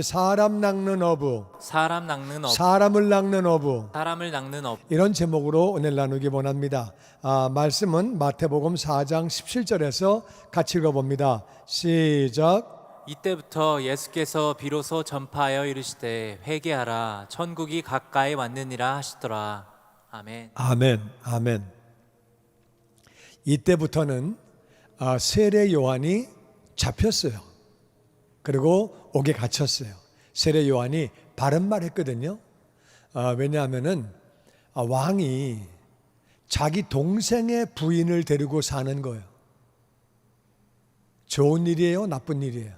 사람 낚는 어부, 사람 낚는 업, 사람을 낚는 어부, 사람을 낚는 업. 이런 제목으로 오늘 나누기 원합니다. 말씀은 마태복음 4장 17절에서 같이 읽어봅니다. 시작. 이때부터 예수께서 비로소 전파하여 이르시되 회개하라 천국이 가까이 왔느니라 하시더라. 아멘. 아멘, 아멘. 이때부터는 세례 요한이 잡혔어요. 그리고 옥에 갇혔어요. 세례 요한이 바른 말 했거든요. 왜냐하면은 왕이 자기 동생의 부인을 데리고 사는 거예요. 좋은 일이에요, 나쁜 일이에요?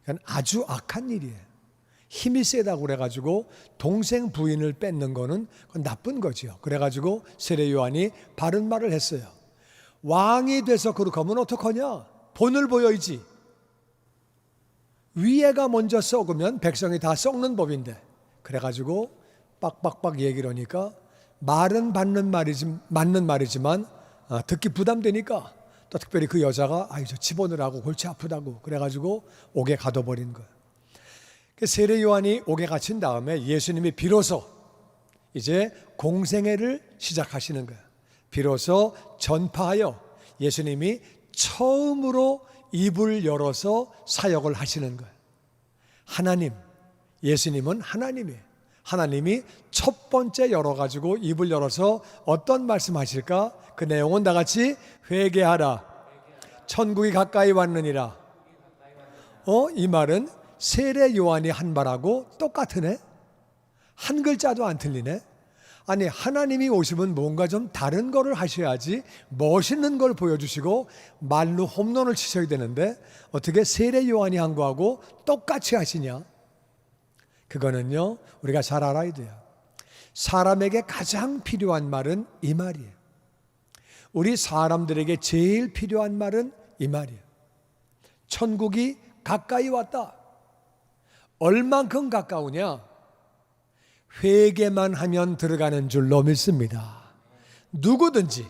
그러니까 아주 악한 일이에요. 힘이 세다고 그래가지고 동생 부인을 뺏는 거는 그건 나쁜 거죠. 그래가지고 세례 요한이 바른 말을 했어요. 왕이 돼서 그렇게 하면 어떡하냐? 본을 보여야지. 위에가 먼저 썩으면 백성이 다 썩는 법인데, 그래가지고 빡빡빡 얘기를 하니까 말은 맞는 말이지만 듣기 부담되니까 또 특별히 그 여자가 저 집어넣으라고 골치 아프다고 그래가지고 옥에 가둬버린 거예요. 세례 요한이 옥에 갇힌 다음에 예수님이 비로소 이제 공생애를 시작하시는 거예요. 비로소 전파하여 예수님이 처음으로 입을 열어서 사역을 하시는 거예요. 하나님, 예수님은 하나님이에요. 하나님이 첫 번째 열어가지고 입을 열어서 어떤 말씀하실까? 그 내용은 다 같이 회개하라 천국이 가까이 왔느니라. 이 말은 세례 요한이 한 말하고 똑같으네? 한 글자도 안 틀리네? 아니, 하나님이 오시면 뭔가 좀 다른 거를 하셔야지 멋있는 걸 보여주시고 말로 홈런을 치셔야 되는데 어떻게 세례 요한이 한 거하고 똑같이 하시냐? 그거는요, 우리가 잘 알아야 돼요. 사람에게 가장 필요한 말은 이 말이에요. 우리 사람들에게 제일 필요한 말은 이 말이에요. 천국이 가까이 왔다. 얼만큼 가까우냐? 회개만 하면 들어가는 줄로 믿습니다. 누구든지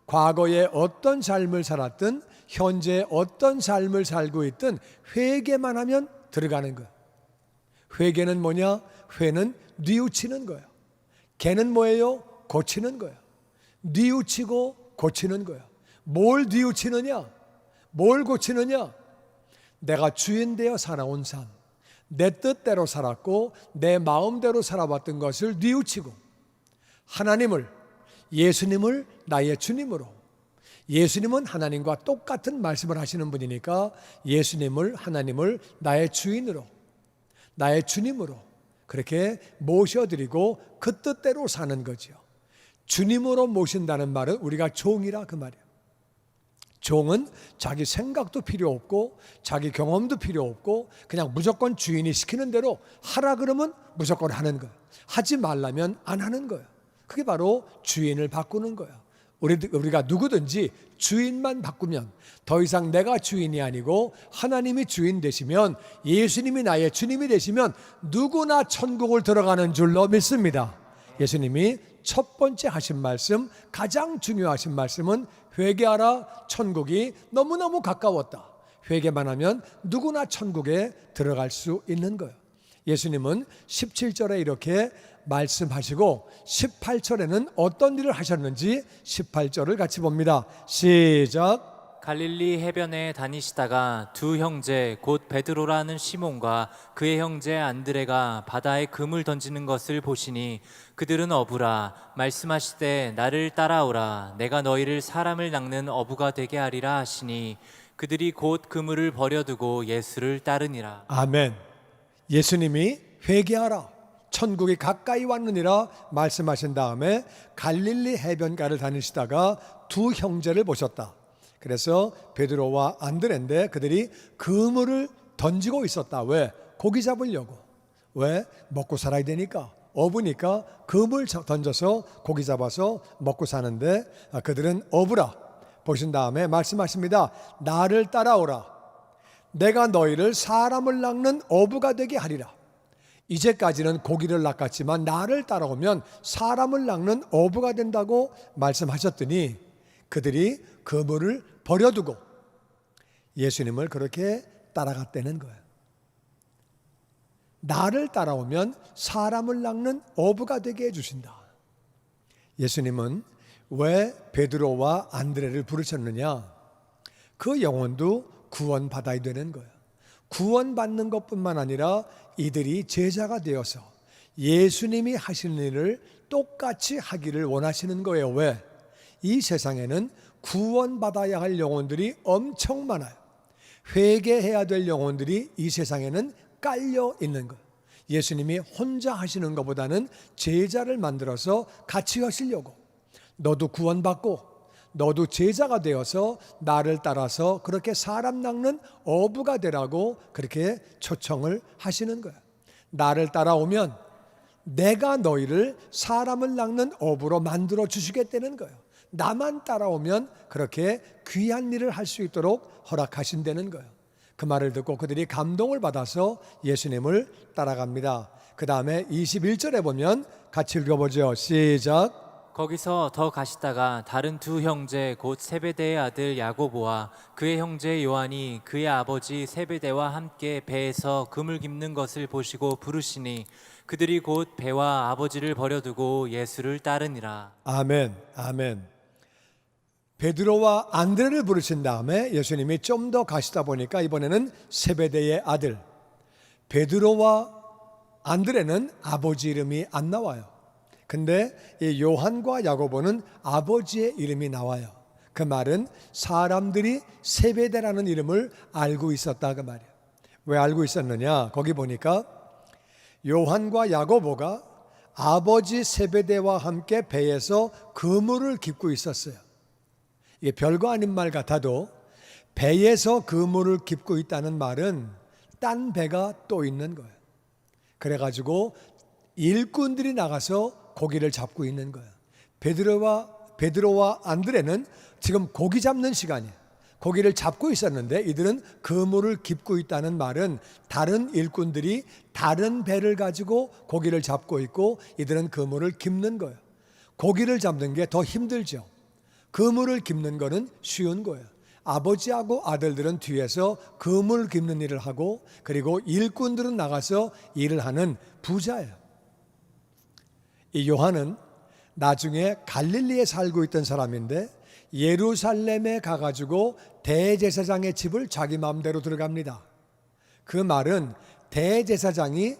과거에 어떤 삶을 살았든 현재 어떤 삶을 살고 있든 회개만 하면 들어가는 거예요. 회개는 뭐냐? 회는 뉘우치는 거예요. 개는 뭐예요? 고치는 거예요. 뉘우치고 고치는 거예요. 뭘 뉘우치느냐? 뭘 고치느냐? 내가 주인 되어 살아온 삶, 내 뜻대로 살았고 내 마음대로 살아왔던 것을 뉘우치고 하나님을, 예수님을 나의 주님으로, 예수님은 하나님과 똑같은 말씀을 하시는 분이니까 예수님을, 하나님을 나의 주인으로, 나의 주님으로 그렇게 모셔드리고 그 뜻대로 사는 거죠. 주님으로 모신다는 말은 우리가 종이라 그 말이에요. 종은 자기 생각도 필요 없고 자기 경험도 필요 없고 그냥 무조건 주인이 시키는 대로 하라 그러면 무조건 하는 거예요. 하지 말라면 안 하는 거예요. 그게 바로 주인을 바꾸는 거예요. 우리가 누구든지 주인만 바꾸면, 더 이상 내가 주인이 아니고 하나님이 주인 되시면, 예수님이 나의 주님이 되시면 누구나 천국을 들어가는 줄로 믿습니다. 예수님이 첫 번째 하신 말씀, 가장 중요하신 말씀은 회개하라, 천국이 너무너무 가까웠다. 회개만 하면 누구나 천국에 들어갈 수 있는 거예요. 예수님은 17절에 이렇게 말씀하시고 18절에는 어떤 일을 하셨는지 18절을 같이 봅니다. 시작. 갈릴리 해변에 다니시다가 두 형제 곧 베드로라는 시몬과 그의 형제 안드레가 바다에 금을 던지는 것을 보시니 그들은 어부라. 말씀하시되 나를 따라오라. 내가 너희를 사람을 낚는 어부가 되게 하리라 하시니 그들이 곧 그물을 버려두고 예수를 따르니라. 아멘. 예수님이 회개하라, 천국이 가까이 왔느니라 말씀하신 다음에 갈릴리 해변가를 다니시다가 두 형제를 보셨다. 그래서 베드로와 안드레인데 그들이 그물을 던지고 있었다. 왜? 고기 잡으려고. 왜? 먹고 살아야 되니까. 어부니까 그물 던져서 고기 잡아서 먹고 사는데 그들은 어부라. 보신 다음에 말씀하십니다. 나를 따라오라. 내가 너희를 사람을 낚는 어부가 되게 하리라. 이제까지는 고기를 낚았지만 나를 따라오면 사람을 낚는 어부가 된다고 말씀하셨더니 그들이 그물을 버려두고 예수님을 그렇게 따라갔다는 거예요. 나를 따라오면 사람을 낚는 어부가 되게 해주신다. 예수님은 왜 베드로와 안드레를 부르셨느냐? 그 영혼도 구원받아야 되는 거예요. 구원받는 것뿐만 아니라 이들이 제자가 되어서 예수님이 하시는 일을 똑같이 하기를 원하시는 거예요. 왜? 이 세상에는 구원받아야 할 영혼들이 엄청 많아요. 회개해야 될 영혼들이 이 세상에는 깔려 있는 거예요. 예수님이 혼자 하시는 것보다는 제자를 만들어서 같이 하시려고, 너도 구원받고 너도 제자가 되어서 나를 따라서 그렇게 사람 낚는 어부가 되라고 그렇게 초청을 하시는 거예요. 나를 따라오면 내가 너희를 사람을 낚는 어부로 만들어 주시겠다는 거예요. 나만 따라오면 그렇게 귀한 일을 할 수 있도록 허락하신다는 거예요. 그 말을 듣고 그들이 감동을 받아서 예수님을 따라갑니다. 그 다음에 21절에 보면 같이 읽어보죠. 시작. 거기서 더 가시다가 다른 두 형제 곧 세베대의 아들 야고보와 그의 형제 요한이 그의 아버지 세베대와 함께 배에서 그물 깁는 것을 보시고 부르시니 그들이 곧 배와 아버지를 버려두고 예수를 따르니라. 아멘, 아멘. 베드로와 안드레를 부르신 다음에 예수님이 좀 더 가시다 보니까 이번에는 세베대의 아들 베드로와 안드레는 아버지 이름이 안 나와요. 근데 이 요한과 야고보는 아버지의 이름이 나와요. 그 말은 사람들이 세베대라는 이름을 알고 있었다 그 말이에요. 왜 알고 있었느냐? 거기 보니까 요한과 야고보가 아버지 세베대와 함께 배에서 그물을 깁고 있었어요. 이게 별거 아닌 말 같아도 배에서 그물을 깁고 있다는 말은 딴 배가 또 있는 거예요. 그래가지고 일꾼들이 나가서 고기를 잡고 있는 거예요. 베드로와 안드레는 지금 고기 잡는 시간이에요. 고기를 잡고 있었는데 이들은 그물을 깁고 있다는 말은 다른 일꾼들이 다른 배를 가지고 고기를 잡고 있고 이들은 그물을 깁는 거예요. 고기를 잡는 게 더 힘들죠. 그물을 깁는 거는 쉬운 거예요. 아버지하고 아들들은 뒤에서 그물 깁는 일을 하고 그리고 일꾼들은 나가서 일을 하는 부자예요. 이 요한은 나중에 갈릴리에 살고 있던 사람인데 예루살렘에 가가지고 대제사장의 집을 자기 마음대로 들어갑니다. 그 말은 대제사장이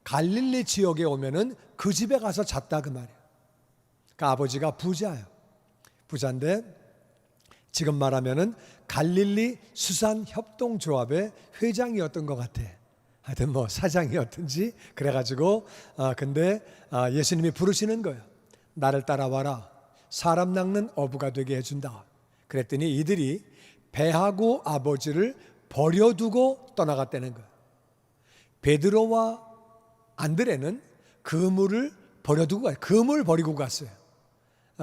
갈릴리 지역에 오면은 그 집에 가서 잤다 그 말이에요. 그러니까 아버지가 부자예요. 부자인데 지금 말하면은 갈릴리 수산협동조합의 회장이었던 것 같아. 하여튼 뭐 사장이었든지 그래가지고 근데 예수님이 부르시는 거예요. 나를 따라와라. 사람 낚는 어부가 되게 해준다. 그랬더니 이들이 배하고 아버지를 버려두고 떠나갔다는 거예요. 베드로와 안드레는 그물을 버려두고 가요. 그물 버리고 갔어요.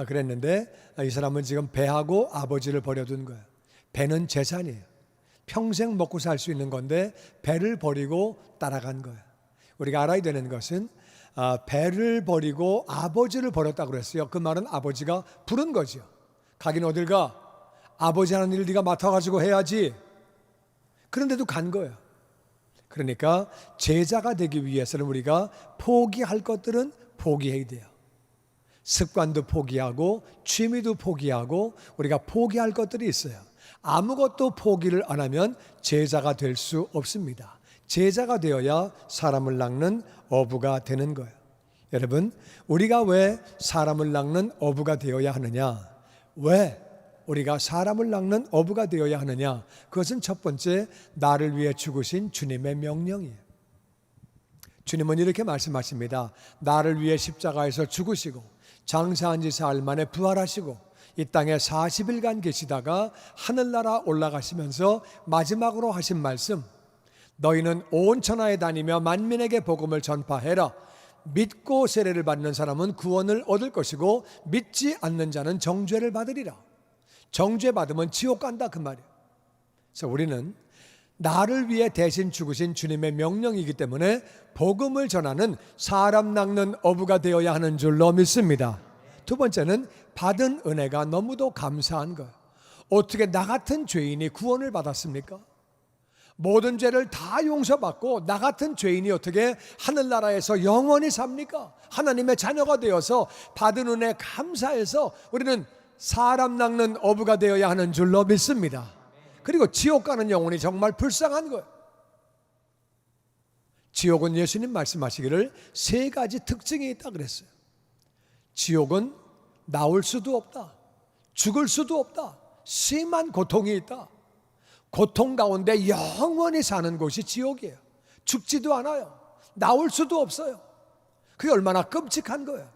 그랬는데 이 사람은 지금 배하고 아버지를 버려둔 거예요. 배는 재산이에요. 평생 먹고 살 수 있는 건데 배를 버리고 따라간 거예요. 우리가 알아야 되는 것은 배를 버리고 아버지를 버렸다고 그랬어요. 그 말은 아버지가 부른 거죠. 가긴 어딜 가? 아버지 하는 일 네가 맡아가지고 해야지. 그런데도 간 거예요. 그러니까 제자가 되기 위해서는 우리가 포기할 것들은 포기해야 돼요. 습관도 포기하고 취미도 포기하고 우리가 포기할 것들이 있어요. 아무것도 포기를 안 하면 제자가 될 수 없습니다. 제자가 되어야 사람을 낚는 어부가 되는 거예요. 여러분, 우리가 왜 사람을 낚는 어부가 되어야 하느냐? 왜 우리가 사람을 낚는 어부가 되어야 하느냐? 그것은 첫 번째, 나를 위해 죽으신 주님의 명령이에요. 주님은 이렇게 말씀하십니다. 나를 위해 십자가에서 죽으시고 장사한 지 사흘 만에 부활하시고 이 땅에 40일간 계시다가 하늘나라 올라가시면서 마지막으로 하신 말씀, 너희는 온 천하에 다니며 만민에게 복음을 전파해라. 믿고 세례를 받는 사람은 구원을 얻을 것이고 믿지 않는 자는 정죄를 받으리라. 정죄 받으면 지옥 간다 그 말이에요. 그래서 우리는 나를 위해 대신 죽으신 주님의 명령이기 때문에 복음을 전하는 사람 낚는 어부가 되어야 하는 줄로 믿습니다. 두 번째는 받은 은혜가 너무도 감사한 거예요. 어떻게 나 같은 죄인이 구원을 받았습니까? 모든 죄를 다 용서받고 나 같은 죄인이 어떻게 하늘나라에서 영원히 삽니까? 하나님의 자녀가 되어서 받은 은혜 감사해서 우리는 사람 낚는 어부가 되어야 하는 줄로 믿습니다. 그리고 지옥 가는 영혼이 정말 불쌍한 거예요. 지옥은 예수님 말씀하시기를 세 가지 특징이 있다 그랬어요. 지옥은 나올 수도 없다, 죽을 수도 없다, 심한 고통이 있다. 고통 가운데 영원히 사는 곳이 지옥이에요. 죽지도 않아요. 나올 수도 없어요. 그게 얼마나 끔찍한 거예요.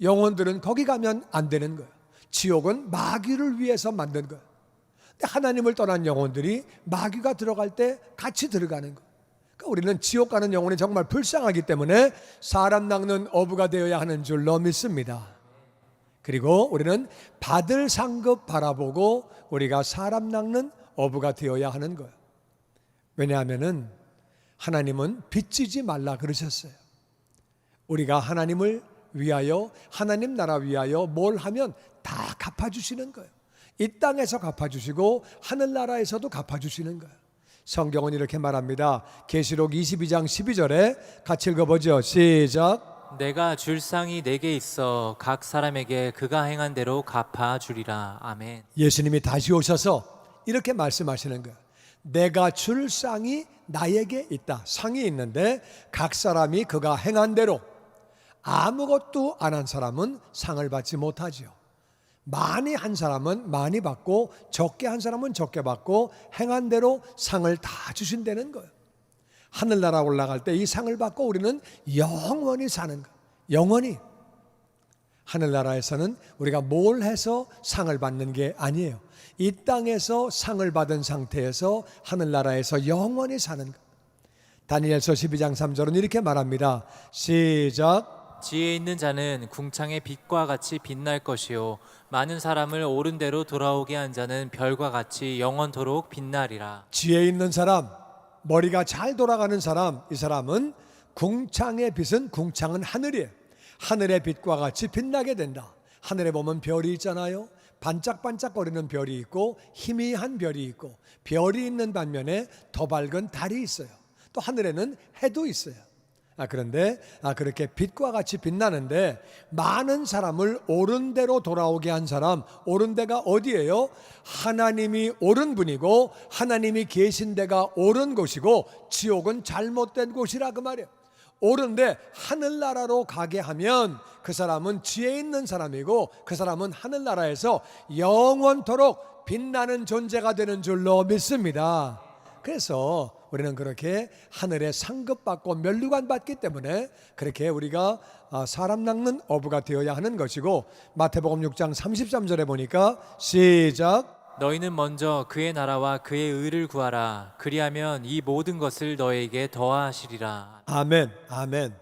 영혼들은 거기 가면 안 되는 거예요. 지옥은 마귀를 위해서 만든 거예요. 근데 하나님을 떠난 영혼들이 마귀가 들어갈 때 같이 들어가는 거예요. 그러니까 우리는 지옥 가는 영혼이 정말 불쌍하기 때문에 사람 낚는 어부가 되어야 하는 줄로 믿습니다. 그리고 우리는 받을 상급 바라보고 우리가 사람 낚는 어부가 되어야 하는 거예요. 왜냐하면은 하나님은 빚지지 말라 그러셨어요. 우리가 하나님을 위하여, 하나님 나라 위하여 뭘 하면 다 갚아주시는 거예요. 이 땅에서 갚아주시고 하늘나라에서도 갚아주시는 거예요. 성경은 이렇게 말합니다. 계시록 22장 12절에 같이 읽어보죠. 시작. 내가 줄 상이 내게 있어 각 사람에게 그가 행한 대로 갚아주리라. 아멘. 예수님이 다시 오셔서 이렇게 말씀하시는 거예요. 내가 줄 상이 나에게 있다. 상이 있는데 각 사람이 그가 행한 대로, 아무것도 안 한 사람은 상을 받지 못하지요. 많이 한 사람은 많이 받고 적게 한 사람은 적게 받고 행한 대로 상을 다 주신다는 거예요. 하늘나라 올라갈 때 이 상을 받고 우리는 영원히 사는 거예요. 영원히. 하늘나라에서는 우리가 뭘 해서 상을 받는 게 아니에요. 이 땅에서 상을 받은 상태에서 하늘나라에서 영원히 사는 것. 다니엘서 12장 3절은 이렇게 말합니다. 시작. 지혜 있는 자는 궁창의 빛과 같이 빛날 것이요 많은 사람을 옳은 대로 돌아오게 한 자는 별과 같이 영원토록 빛나리라. 지혜 있는 사람, 머리가 잘 돌아가는 사람, 이 사람은 궁창의 빛은, 궁창은 하늘이에요. 하늘의 빛과 같이 빛나게 된다. 하늘에 보면 별이 있잖아요. 반짝반짝거리는 별이 있고 희미한 별이 있고, 별이 있는 반면에 더 밝은 달이 있어요. 또 하늘에는 해도 있어요. 그런데 그렇게 빛과 같이 빛나는데 많은 사람을 옳은 대로 돌아오게 한 사람, 옳은 데가 어디예요? 하나님이 옳은 분이고 하나님이 계신 데가 옳은 곳이고 지옥은 잘못된 곳이라 그 말이에요. 옳은데 하늘나라로 가게 하면 그 사람은 지혜 있는 사람이고 그 사람은 하늘나라에서 영원토록 빛나는 존재가 되는 줄로 믿습니다. 그래서 우리는 그렇게 하늘에 상급받고 면류관 받기 때문에 그렇게 우리가 사람 낚는 어부가 되어야 하는 것이고, 마태복음 6장 33절에 보니까 시작. 너희는 먼저 그의 나라와 그의 의를 구하라. 그리하면 이 모든 것을 너희에게 더하시리라. 아멘, 아멘.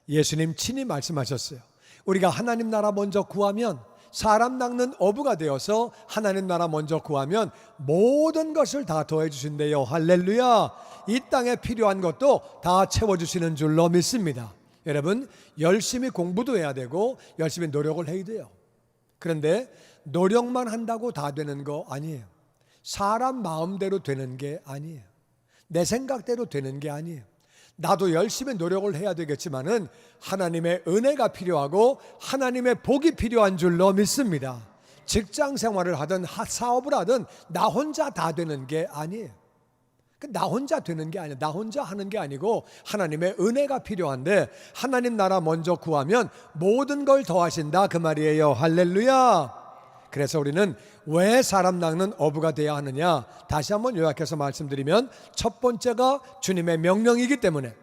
예수님 친히 말씀하셨어요. 우리가 하나님 나라 먼저 구하면, 사람 낚는 어부가 되어서 하나님 나라 먼저 구하면 모든 것을 다 더해 주신대요. 할렐루야. 이 땅에 필요한 것도 다 채워주시는 줄로 믿습니다. 여러분, 열심히 공부도 해야 되고 열심히 노력을 해야 돼요. 그런데 노력만 한다고 다 되는 거 아니에요. 사람 마음대로 되는 게 아니에요. 내 생각대로 되는 게 아니에요. 나도 열심히 노력을 해야 되겠지만은 하나님의 은혜가 필요하고 하나님의 복이 필요한 줄로 믿습니다. 직장 생활을 하든 사업을 하든 나 혼자 다 되는 게 아니에요. 나 혼자 되는 게 아니에요. 나 혼자 하는 게 아니고 하나님의 은혜가 필요한데 하나님 나라 먼저 구하면 모든 걸 더하신다 그 말이에요. 할렐루야. 그래서 우리는 왜 사람 낚는 어부가 되어야 하느냐? 다시 한번 요약해서 말씀드리면, 첫 번째가 주님의 명령이기 때문에,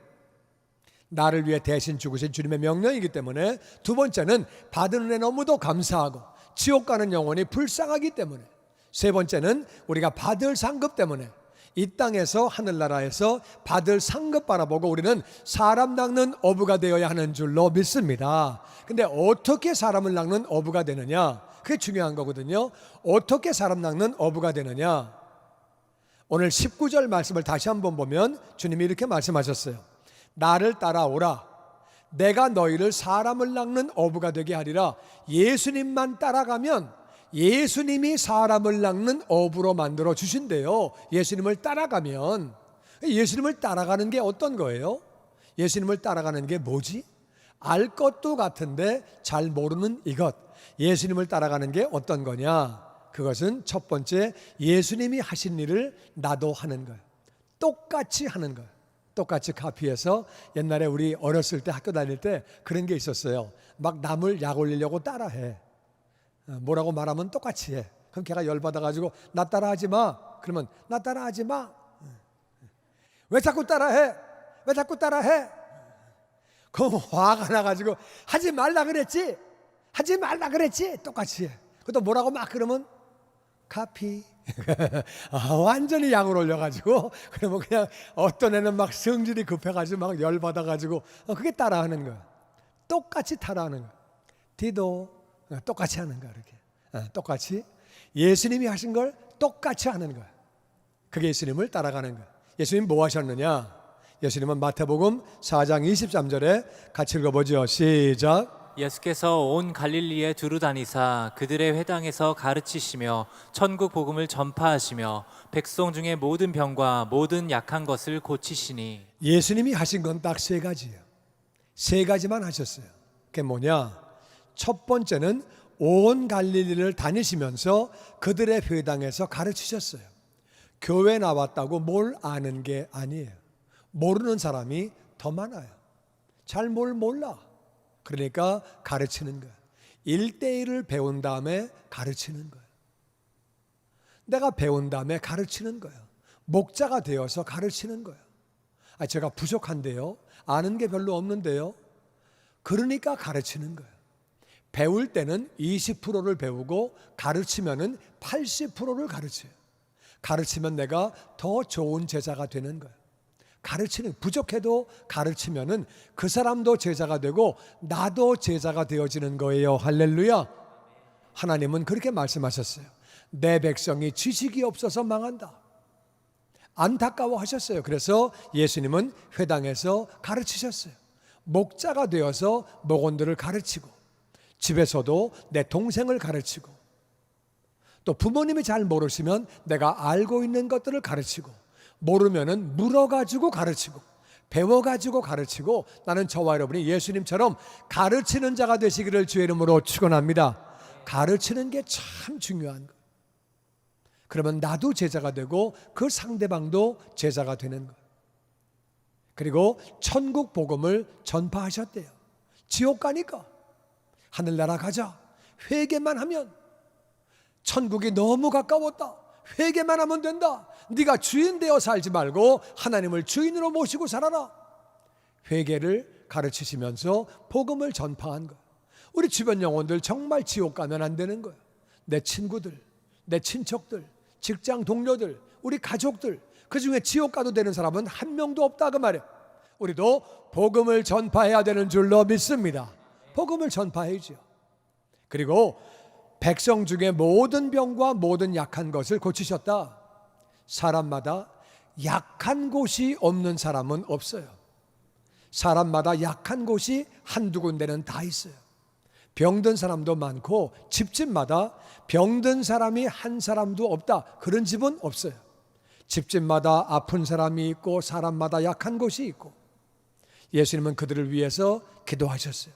나를 위해 대신 죽으신 주님의 명령이기 때문에, 두 번째는 받은 은혜 너무도 감사하고 지옥 가는 영혼이 불쌍하기 때문에, 세 번째는 우리가 받을 상급 때문에, 이 땅에서 하늘나라에서 받을 상급 바라보고 우리는 사람 낚는 어부가 되어야 하는 줄로 믿습니다. 근데 어떻게 사람을 낚는 어부가 되느냐? 그게 중요한 거거든요. 어떻게 사람 낚는 어부가 되느냐? 오늘 19절 말씀을 다시 한번 보면 주님이 이렇게 말씀하셨어요. 나를 따라오라. 내가 너희를 사람을 낚는 어부가 되게 하리라. 예수님만 따라가면 예수님이 사람을 낚는 어부로 만들어 주신대요. 예수님을 따라가면. 예수님을 따라가는 게 어떤 거예요? 예수님을 따라가는 게 뭐지? 알 것도 같은데 잘 모르는 이것. 예수님을 따라가는 게 어떤 거냐? 그것은 첫 번째, 예수님이 하신 일을 나도 하는 거예요. 똑같이 하는 거예요. 똑같이 카피해서 옛날에 우리 어렸을 때 학교 다닐 때 그런 게 있었어요. 막 남을 약 올리려고 따라해. 뭐라고 말하면 똑같이 해. 그럼 걔가 열받아가지고 나 따라하지 마. 그러면 나 따라하지 마. 왜 자꾸 따라해? 왜 자꾸 따라해? 그럼 화가 나가지고 하지 말라 그랬지? 하지 말라 그랬지? 똑같이 해. 그것도 뭐라고 막 그러면 카피. 완전히 양을 올려가지고 그러면 그냥 어떤 애는 막 성질이 급해가지고 막 열받아가지고 그게 따라하는 거야. 똑같이 따라하는 거야. 디도 똑같이 하는 거야. 이렇게 똑같이 예수님이 하신 걸 똑같이 하는 거야. 그게 예수님을 따라가는 거야. 예수님 뭐 하셨느냐? 예수님은 마태복음 4장 23절에 같이 읽어보죠. 시작. 예수께서 온 갈릴리에 두루 다니사 그들의 회당에서 가르치시며 천국 복음을 전파하시며 백성 중에 모든 병과 모든 약한 것을 고치시니. 예수님이 하신 건 딱 세 가지예요. 세 가지만 하셨어요. 그게 뭐냐? 첫 번째는 온 갈릴리를 다니시면서 그들의 회당에서 가르치셨어요. 교회 나왔다고 뭘 아는 게 아니에요. 모르는 사람이 더 많아요. 잘 뭘 몰라. 그러니까 가르치는 거예요. 1대1을 배운 다음에 가르치는 거예요. 내가 배운 다음에 가르치는 거예요. 목자가 되어서 가르치는 거예요. 제가 부족한데요. 아는 게 별로 없는데요. 그러니까 가르치는 거예요. 배울 때는 20%를 배우고 가르치면은 80%를 가르쳐요. 가르치면 내가 더 좋은 제자가 되는 거예요. 가르치는, 부족해도 가르치면은 그 사람도 제자가 되고 나도 제자가 되어지는 거예요. 할렐루야. 하나님은 그렇게 말씀하셨어요. 내 백성이 지식이 없어서 망한다. 안타까워 하셨어요. 그래서 예수님은 회당에서 가르치셨어요. 목자가 되어서 목원들을 가르치고, 집에서도 내 동생을 가르치고, 또 부모님이 잘 모르시면 내가 알고 있는 것들을 가르치고, 모르면은 물어가지고 가르치고, 배워가지고 가르치고, 나는 저와 여러분이 예수님처럼 가르치는 자가 되시기를 주의 이름으로 축원합니다. 가르치는 게 참 중요한 거예요. 그러면 나도 제자가 되고 그 상대방도 제자가 되는 거예요. 그리고 천국 복음을 전파하셨대요. 지옥 가니까 하늘나라 가자. 회개만 하면, 천국이 너무 가까웠다. 회개만 하면 된다. 네가 주인 되어 살지 말고 하나님을 주인으로 모시고 살아라. 회개를 가르치시면서 복음을 전파한 거예요. 우리 주변 영혼들 정말 지옥 가면 안 되는 거예요. 내 친구들, 내 친척들, 직장 동료들, 우리 가족들, 그 중에 지옥 가도 되는 사람은 한 명도 없다 그 말이에요. 우리도 복음을 전파해야 되는 줄로 믿습니다. 복음을 전파해야죠. 그리고 백성 중에 모든 병과 모든 약한 것을 고치셨다. 사람마다 약한 곳이 없는 사람은 없어요. 사람마다 약한 곳이 한두 군데는 다 있어요. 병든 사람도 많고 집집마다 병든 사람이 한 사람도 없다. 그런 집은 없어요. 집집마다 아픈 사람이 있고 사람마다 약한 곳이 있고, 예수님은 그들을 위해서 기도하셨어요.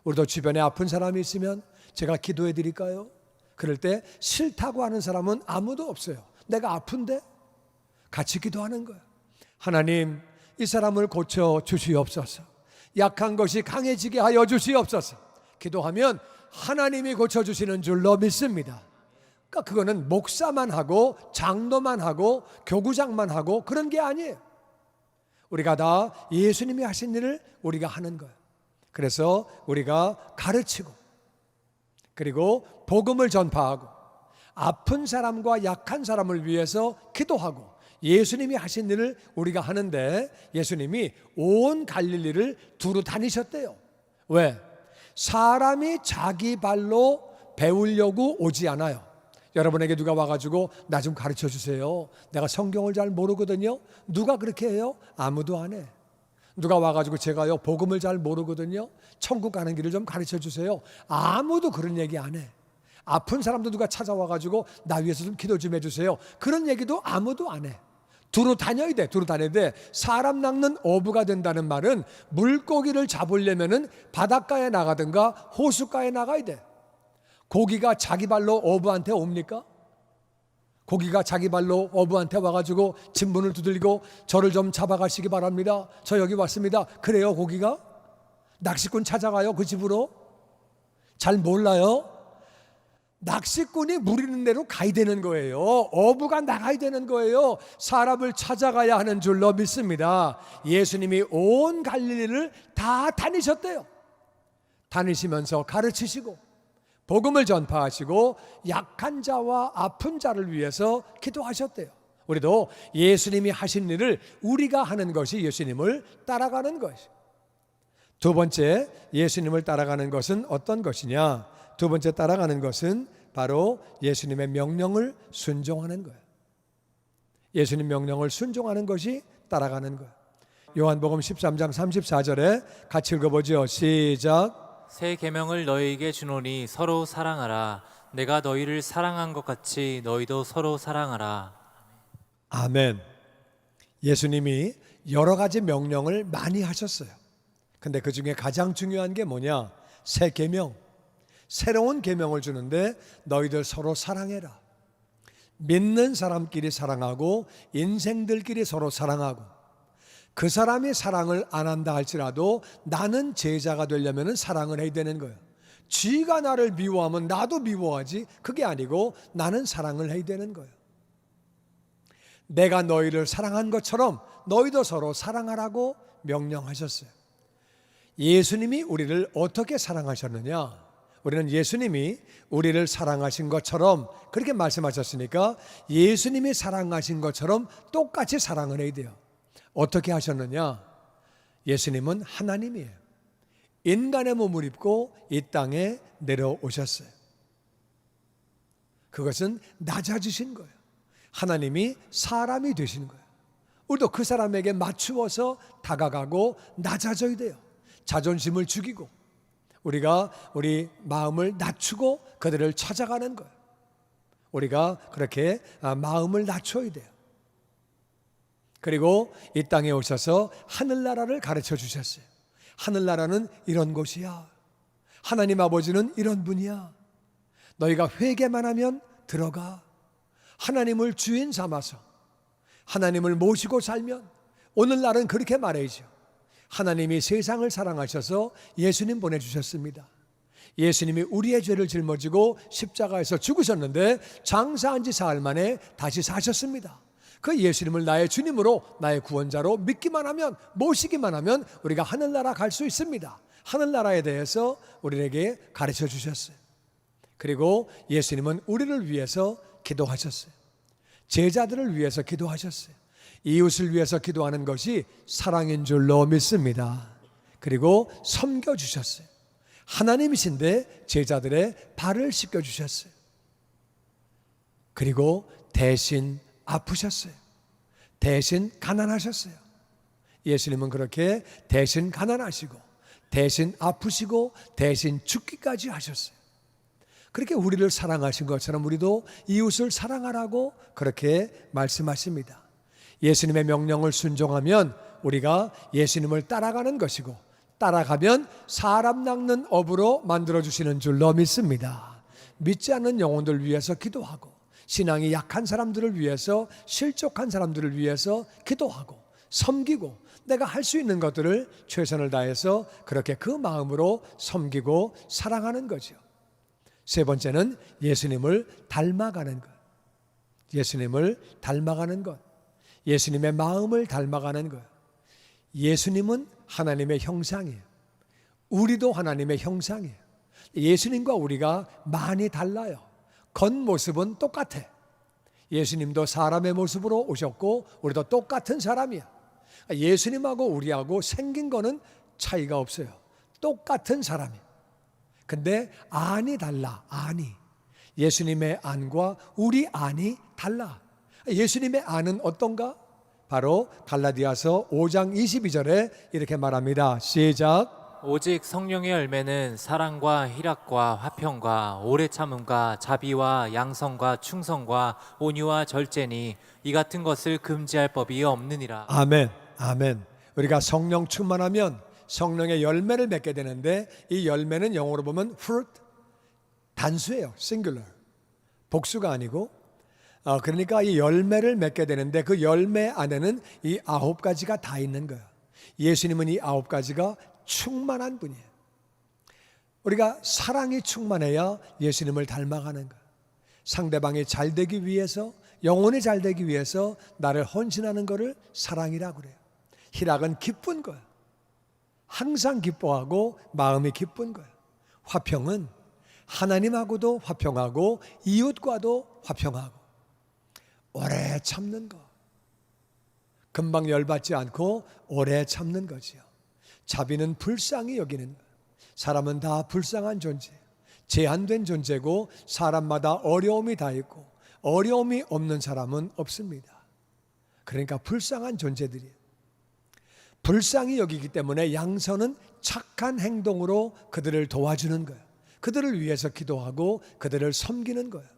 우리도 주변에 아픈 사람이 있으면 제가 기도해 드릴까요? 그럴 때 싫다고 하는 사람은 아무도 없어요. 내가 아픈데 같이 기도하는 거예요. 하나님, 이 사람을 고쳐 주시옵소서. 약한 것이 강해지게 하여 주시옵소서. 기도하면 하나님이 고쳐주시는 줄로 믿습니다. 그러니까 그거는 목사만 하고 장로만 하고 교구장만 하고 그런 게 아니에요. 우리가 다 예수님이 하신 일을 우리가 하는 거예요. 그래서 우리가 가르치고, 그리고 복음을 전파하고, 아픈 사람과 약한 사람을 위해서 기도하고, 예수님이 하신 일을 우리가 하는데, 예수님이 온 갈릴리를 두루 다니셨대요. 왜? 사람이 자기 발로 배우려고 오지 않아요. 여러분에게 누가 와가지고 나 좀 가르쳐 주세요. 내가 성경을 잘 모르거든요. 누가 그렇게 해요? 아무도 안 해. 누가 와가지고 제가요 복음을 잘 모르거든요. 천국 가는 길을 좀 가르쳐 주세요. 아무도 그런 얘기 안 해. 아픈 사람도 누가 찾아와가지고 나 위해서 좀 기도 좀 해주세요. 그런 얘기도 아무도 안 해. 두루 다녀야 돼. 두루 다녀야 돼. 사람 낚는 어부가 된다는 말은 물고기를 잡으려면은 바닷가에 나가든가 호숫가에 나가야 돼. 고기가 자기 발로 어부한테 옵니까? 고기가 자기 발로 어부한테 와가지고 진문을 두들리고 저를 좀 잡아가시기 바랍니다. 저 여기 왔습니다. 그래요, 고기가? 낚시꾼 찾아가요, 그 집으로? 잘 몰라요? 낚시꾼이 물 있는 데로 가야 되는 거예요. 어부가 나가야 되는 거예요. 사람을 찾아가야 하는 줄로 믿습니다. 예수님이 온 갈릴리를 다 다니셨대요. 다니시면서 가르치시고 복음을 전파하시고 약한 자와 아픈 자를 위해서 기도하셨대요. 우리도 예수님이 하신 일을 우리가 하는 것이 예수님을 따라가는 것이. 두 번째, 예수님을 따라가는 것은 어떤 것이냐? 두 번째 따라가는 것은 바로 예수님의 명령을 순종하는 거예요. 예수님 명령을 순종하는 것이 따라가는 거예요. 요한복음 13장 34절에 같이 읽어보죠. 시작. 새 계명을 너희에게 주노니 서로 사랑하라. 내가 너희를 사랑한 것 같이 너희도 서로 사랑하라. 아멘. 예수님이 여러 가지 명령을 많이 하셨어요. 근데 그 중에 가장 중요한 게 뭐냐? 새 계명. 새로운 계명을 주는데 너희들 서로 사랑해라. 믿는 사람끼리 사랑하고 인생들끼리 서로 사랑하고, 그 사람이 사랑을 안 한다 할지라도 나는 제자가 되려면 사랑을 해야 되는 거예요. 쥐가 나를 미워하면 나도 미워하지, 그게 아니고 나는 사랑을 해야 되는 거예요. 내가 너희를 사랑한 것처럼 너희도 서로 사랑하라고 명령하셨어요. 예수님이 우리를 어떻게 사랑하셨느냐? 우리는 예수님이 우리를 사랑하신 것처럼 그렇게 말씀하셨으니까 예수님이 사랑하신 것처럼 똑같이 사랑을 해야 돼요. 어떻게 하셨느냐? 예수님은 하나님이에요. 인간의 몸을 입고 이 땅에 내려오셨어요. 그것은 낮아지신 거예요. 하나님이 사람이 되신 거예요. 우리도 그 사람에게 맞추어서 다가가고 낮아져야 돼요. 자존심을 죽이고 우리가 우리 마음을 낮추고 그들을 찾아가는 거예요. 우리가 그렇게 마음을 낮춰야 돼요. 그리고 이 땅에 오셔서 하늘나라를 가르쳐 주셨어요. 하늘나라는 이런 곳이야. 하나님 아버지는 이런 분이야. 너희가 회개만 하면 들어가. 하나님을 주인 삼아서 하나님을 모시고 살면, 오늘날은 그렇게 말해야죠. 하나님이 세상을 사랑하셔서 예수님 보내주셨습니다. 예수님이 우리의 죄를 짊어지고 십자가에서 죽으셨는데 장사한 지 사흘 만에 다시 사셨습니다. 그 예수님을 나의 주님으로, 나의 구원자로 믿기만 하면, 모시기만 하면 우리가 하늘나라 갈 수 있습니다. 하늘나라에 대해서 우리에게 가르쳐 주셨어요. 그리고 예수님은 우리를 위해서 기도하셨어요. 제자들을 위해서 기도하셨어요. 이웃을 위해서 기도하는 것이 사랑인 줄로 믿습니다. 그리고 섬겨주셨어요. 하나님이신데 제자들의 발을 씻겨주셨어요. 그리고 대신 아프셨어요. 대신 가난하셨어요. 예수님은 그렇게 대신 가난하시고 대신 아프시고 대신 죽기까지 하셨어요. 그렇게 우리를 사랑하신 것처럼 우리도 이웃을 사랑하라고 그렇게 말씀하십니다. 예수님의 명령을 순종하면 우리가 예수님을 따라가는 것이고, 따라가면 사람 낚는 업으로 만들어주시는 줄로 믿습니다. 믿지 않는 영혼들 위해서 기도하고, 신앙이 약한 사람들을 위해서, 실족한 사람들을 위해서 기도하고 섬기고, 내가 할 수 있는 것들을 최선을 다해서 그렇게 그 마음으로 섬기고 사랑하는 거죠. 세 번째는 예수님을 닮아가는 것. 예수님을 닮아가는 것. 예수님의 마음을 닮아가는 것. 예수님은 하나님의 형상이에요. 우리도 하나님의 형상이에요. 예수님과 우리가 많이 달라요. 겉모습은 똑같아. 예수님도 사람의 모습으로 오셨고 우리도 똑같은 사람이야. 예수님하고 우리하고 생긴 거는 차이가 없어요. 똑같은 사람이에요. 근데 안이 달라. 안이. 예수님의 안과 우리 안이 달라. 예수님의 안은 어떤가? 바로 갈라디아서 5장 22절에 이렇게 말합니다. 시작. 오직 성령의 열매는 사랑과 희락과 화평과 오래 참음과 자비와 양성과 충성과 온유와 절제니 이 같은 것을 금지할 법이 없느니라. 아멘, 아멘. 우리가 성령 충만하면 성령의 열매를 맺게 되는데 이 열매는 영어로 보면 fruit, 단수예요, singular, 복수가 아니고. 그러니까 이 열매를 맺게 되는데 그 열매 안에는 이 9가지가 다 있는 거예요. 예수님은 이 9가지가 충만한 분이에요. 우리가 사랑이 충만해야 예수님을 닮아가는 거예요. 상대방이 잘 되기 위해서, 영혼이 잘 되기 위해서 나를 헌신하는 것을 사랑이라고 그래요. 희락은 기쁜 거예요. 항상 기뻐하고 마음이 기쁜 거예요. 화평은 하나님하고도 화평하고 이웃과도 화평하고 오래 참는 거. 금방 열받지 않고 오래 참는 거지요. 자비는 불쌍히 여기는 거. 사람은 다 불쌍한 존재, 제한된 존재고 사람마다 어려움이 다 있고 어려움이 없는 사람은 없습니다. 그러니까 불쌍한 존재들이에요. 불쌍히 여기기 때문에 양선은 착한 행동으로 그들을 도와주는 거예요. 그들을 위해서 기도하고 그들을 섬기는 거예요.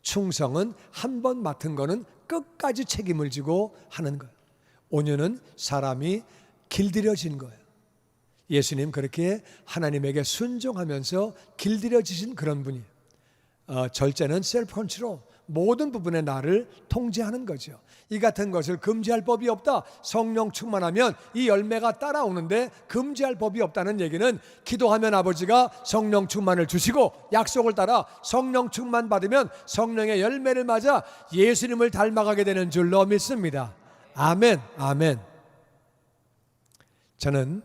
충성은 한 번 맡은 거는 끝까지 책임을 지고 하는 거예요. 온유는 사람이 길들여진 거예요. 예수님 그렇게 하나님에게 순종하면서 길들여지신 그런 분이에요. 절제는 셀프 컨트롤, 모든 부분에 나를 통제하는 거죠. 이 같은 것을 금지할 법이 없다. 성령 충만하면 이 열매가 따라오는데 금지할 법이 없다는 얘기는 기도하면 아버지가 성령 충만을 주시고 약속을 따라 성령 충만 받으면 성령의 열매를 맞아 예수님을 닮아가게 되는 줄로 믿습니다. 아멘, 아멘. 저는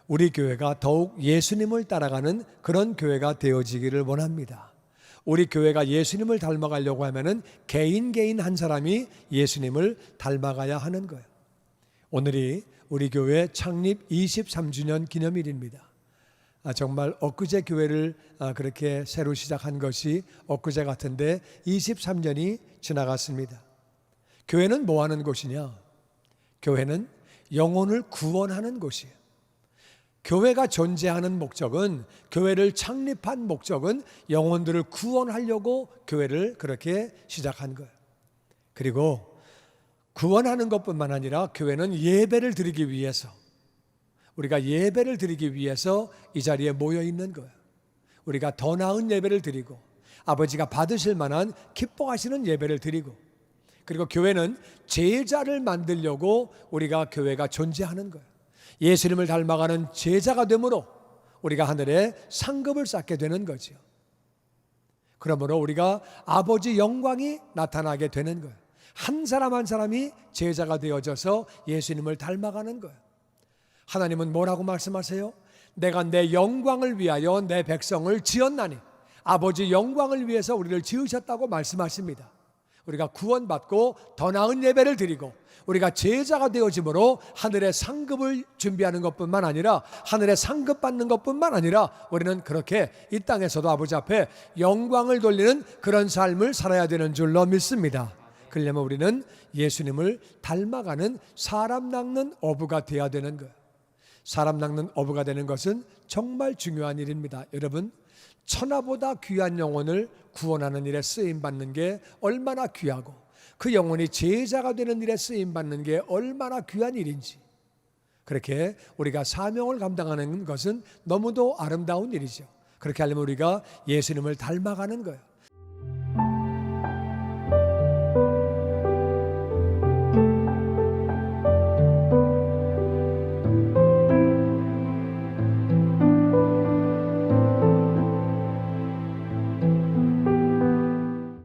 우리 교회가 더욱 예수님을 따라가는 그런 교회가 되어지기를 원합니다. 우리 교회가 예수님을 닮아가려고 하면은 개인 한 사람이 예수님을 닮아가야 하는 거예요. 오늘이 우리 교회 창립 23주년 기념일입니다. 정말 엊그제 교회를 그렇게 새로 시작한 것이 엊그제 같은데 23년이 지나갔습니다. 교회는 뭐 하는 곳이냐? 교회는 영혼을 구원하는 곳이에요. 교회가 존재하는 목적은, 교회를 창립한 목적은 영혼들을 구원하려고 교회를 그렇게 시작한 거예요. 그리고 구원하는 것뿐만 아니라 교회는 예배를 드리기 위해서, 우리가 예배를 드리기 위해서 이 자리에 모여 있는 거예요. 우리가 더 나은 예배를 드리고 아버지가 받으실 만한 기뻐하시는 예배를 드리고, 그리고 교회는 제자를 만들려고 우리가 교회가 존재하는 거예요. 예수님을 닮아가는 제자가 되므로 우리가 하늘에 상급을 쌓게 되는 거죠. 그러므로 우리가 아버지 영광이 나타나게 되는 거예요. 한 사람 한 사람이 제자가 되어져서 예수님을 닮아가는 거예요. 하나님은 뭐라고 말씀하세요? 내가 내 영광을 위하여 내 백성을 지었나니, 아버지 영광을 위해서 우리를 지으셨다고 말씀하십니다. 우리가 구원받고 더 나은 예배를 드리고 우리가 제자가 되어짐으로 하늘의 상급을 준비하는 것뿐만 아니라, 하늘의 상급 받는 것뿐만 아니라 우리는 그렇게 이 땅에서도 아버지 앞에 영광을 돌리는 그런 삶을 살아야 되는 줄로 믿습니다. 그러려면 우리는 예수님을 닮아가는 사람 낚는 어부가 되어야 되는 거예요. 사람 낚는 어부가 되는 것은 정말 중요한 일입니다. 여러분, 천하보다 귀한 영혼을 구원하는 일에 쓰임받는 게 얼마나 귀하고, 그 영혼이 제자가 되는 일에 쓰임받는 게 얼마나 귀한 일인지, 그렇게 우리가 사명을 감당하는 것은 너무도 아름다운 일이죠. 그렇게 하려면 우리가 예수님을 닮아가는 거예요.